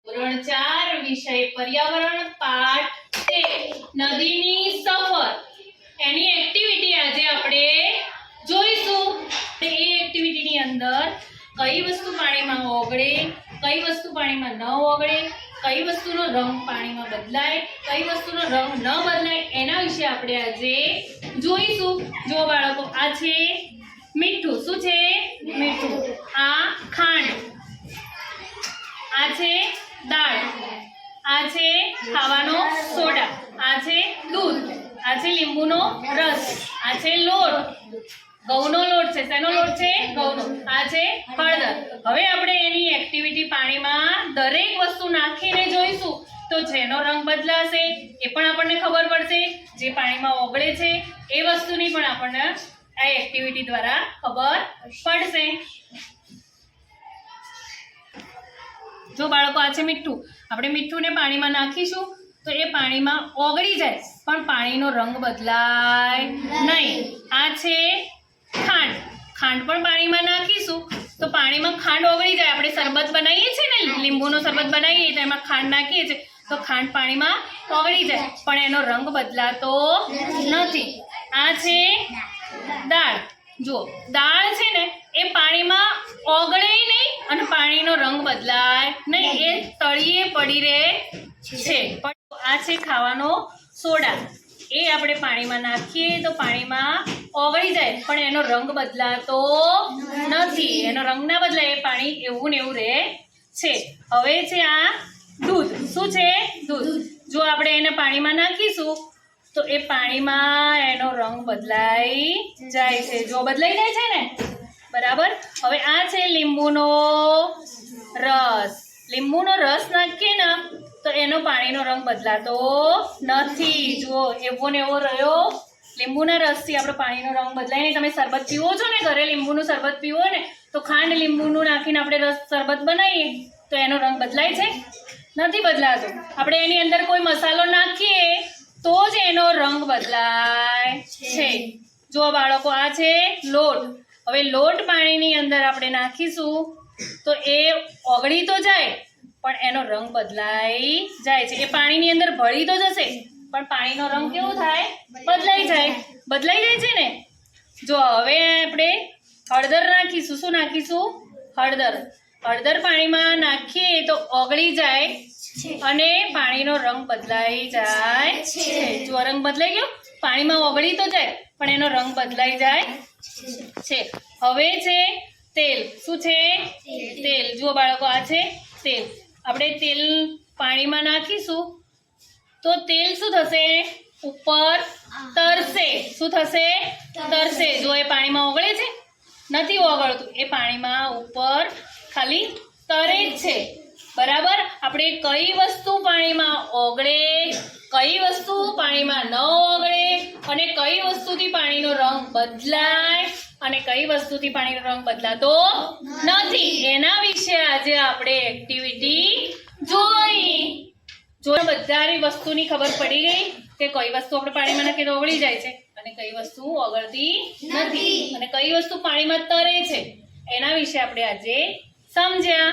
ધોરણ 4 વિષય પર્યાવરણ પાઠ 13 નદીની સફર એની એક્ટિવિટી આજે આપણે જોઈશું। એ એક્ટિવિટીની અંદર કઈ વસ્તુ પાણીમાં ઓગળે, કઈ વસ્તુ પાણીમાં ન ઓગળે, કઈ વસ્તુનો રંગ પાણીમાં બદલાય, કઈ વસ્તુનો રંગ ન બદલાય એના વિશે આપણે આજે જોઈશું। જો બાળકો, આ છે મીઠું। શું છે? મીઠું। આ ખાંડ, આ છે દાળ, આ છે ખાવાનો સોડા, આ છે દૂધ, આ છે લીંબુનો રસ, આ છે લોટ, ઘઉંનો લોટ છે। શેનો લોટ છે? ઘઉંનો। આ છે હળદર। હવે આપણે એની એક્ટિવિટી પાણીમાં દરેક વસ્તુ નાખીને જોઈશું તો જેનો રંગ બદલાશે એ પણ આપણને ખબર પડશે, જે પાણીમાં ઓગળે છે એ વસ્તુની પણ આપણને આ એક્ટિવિટી દ્વારા ખબર પડશે। જો બાળકો, આ છે મીઠું। આપણે મીઠુંને પાણીમાં નાખીશું તો એ પાણીમાં ઓગળી જાય પણ પાણીનો રંગ બદલાય નહીં। આ છે ખાંડ। ખાંડ પણ પાણીમાં નાખીશું તો પાણીમાં ખાંડ ઓગળી જાય। આપણે શરબત બનાવીએ છીએ ને, લીંબુનો શરબત બનાવીએ તો એમાં ખાંડ નાખીએ છીએ તો ખાંડ પાણીમાં ઓગળી જાય પણ એનો રંગ બદલાતો નથી। આ છે દાળ। જો દાળ છે ને એ પાણીમાં ઓગળે નહીં અને પાણીનો રંગ બદલાય નહીં, એ તળિયે પડી રહે છે। પણ આ છે ખાવાનો સોડા। એ આપણે પાણીમાં નાખીએ તો પાણીમાં ઓગળી જાય પણ એનો રંગ બદલાતો નથી, એનો રંગ ના બદલાય, એ પાણી એવું ને એવું રહે છે। હવે છે આ દૂધ। શું છે? દૂધ। જો આપણે એને પાણીમાં નાખીશું તો એ પાણીમાં એનો રંગ બદલાઈ જાય છે। જો બદલાઈ જાય છે ને, બરાબર। હવે આ છે લીંબુનો રસ। લીંબુનો રસ નાખીએ ને તો એનો પાણીનો રંગ બદલાતો નથી। જુઓ, એવો ને એવો રહ્યો। લીંબુના રસથી આપણો પાણીનો રંગ બદલાય નહીં। તમે શરબત પીવો છો ને, ઘરે લીંબુનું શરબત પીવો ને તો ખાંડ લીંબુનું નાખીને આપણે શરબત બનાવીએ તો એનો રંગ બદલાય છે? નથી બદલાતો। આપણે એની અંદર કોઈ મસાલો નાખીએ તો જ એનો રંગ બદલાય છે। જો બાળકો, આ છે લોટ। હવે લોટ પાણીની અંદર આપણે નાખીશું તો એ ઓગળી તો જાય પણ એનો રંગ બદલાઈ જાય છે। એ પાણીની અંદર ભળી તો જશે પણ પાણીનો રંગ કેવો થાય? બદલાઈ જાય। બદલાઈ જાય છે ને। જો હવે આપણે હળદર નાખીશું। શું નાખીશું? હળદર। હળદર પાણીમાં નાખીએ તો ઓગળી જાય અને પાણીનો રંગ બદલાઈ જાય છે। જો રંગ બદલાઈ ગયો, પાણીમાં ઓગળી તો જાય પણ એનો રંગ બદલાઈ જાય છે। હવે છે તેલ। શું છે? તેલ। જુઓ બાળકો, આ છે તેલ। આપણે તેલ પાણીમાં નાખીશું તો તેલ શું થશે? ઉપર તરશે। શું થશે? તરશે। જો એ પાણીમાં ઓગળે છે? નથી ઓગળતું, એ પાણીમાં ઉપર ખાલી તરે જ છે, બરાબર। આપણે કઈ વસ્તુ પાણીમાં ઓગળે, કઈ વસ્તુ પાણીમાં ન ઓગળે અને કઈ વસ્તુથી પાણીનો રંગ બદલાય અને કઈ વસ્તુથી પાણીનો રંગ બદલાતો નથી એના વિશે આજે આપણે એક્ટિવિટી જોઈ। જો બધાની વસ્તુની ખબર પડી ગઈ કે કઈ વસ્તુ આપણે પાણીમાં નાખીએ તો ઓગળી જાય છે અને કઈ વસ્તુ ઓગળતી નથી અને કઈ વસ્તુ પાણીમાં તરે છે, એના વિશે આપણે આજે સમજ્યા।